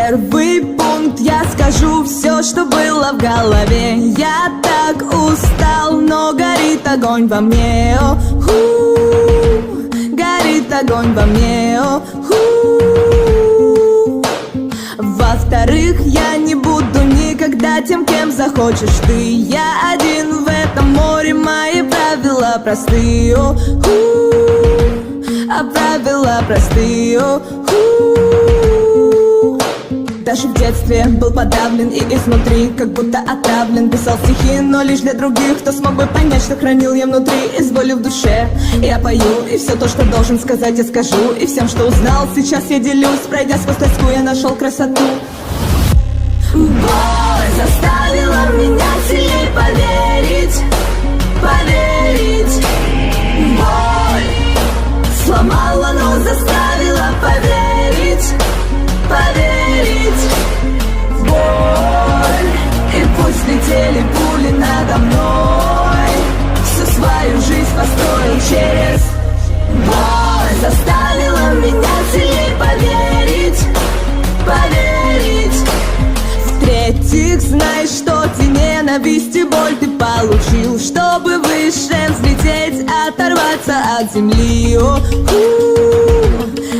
Первый пункт, я скажу все, что было в голове. Я так устал, но горит огонь во мне. Горит огонь во мне. Во-вторых, я не буду никогда тем, кем захочешь ты. Я один в этом море, мои правила простые. А правила простые. Даже в детстве был подавлен и изнутри как будто отравлен. Писал стихи, но лишь для других, кто смог бы понять, что хранил я внутри. Из боли в душе я пою, и все то, что должен сказать, я скажу. И всем, что узнал, сейчас я делюсь. Пройдя сквозь тоску, я нашел красоту. Боль заставила меня сильней поверить, поверить. Боль сломала, но заставила поверить, поверить. Боль, и пусть летели пули надо мной, всю свою жизнь построил через боль. Заставила меня сильней поверить, поверить. В-третьих, знай, что те ненависть и боль ты получил, чтобы выше взлететь, оторваться от земли.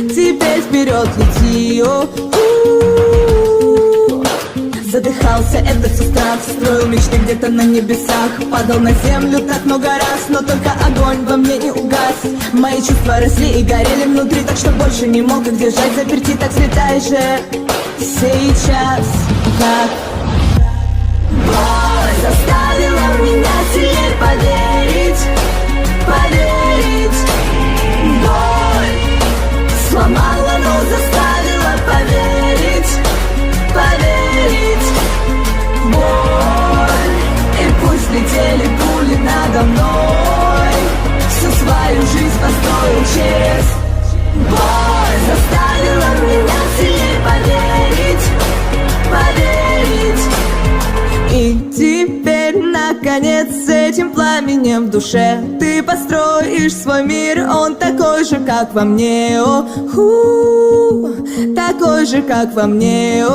Теперь вперед лети. Задыхался, это все страх. Строил мечты где-то на небесах. Падал на землю так много раз, но только огонь во мне не угас. Мои чувства росли и горели внутри, так что больше не мог их держать заперти. Так слетай же сейчас, как боль заставила меня сильней поверить, поверить. Боль сломала, но заставила поверить, поверить. Боль, и пусть летели пули надо мной, всю свою жизнь построил через боль. Заставила меня сильней поверить, поверить. И теперь, наконец, с этим пламенем в душе ты построишь свой мир. Он такой же, как во мне, такой же, как во мне.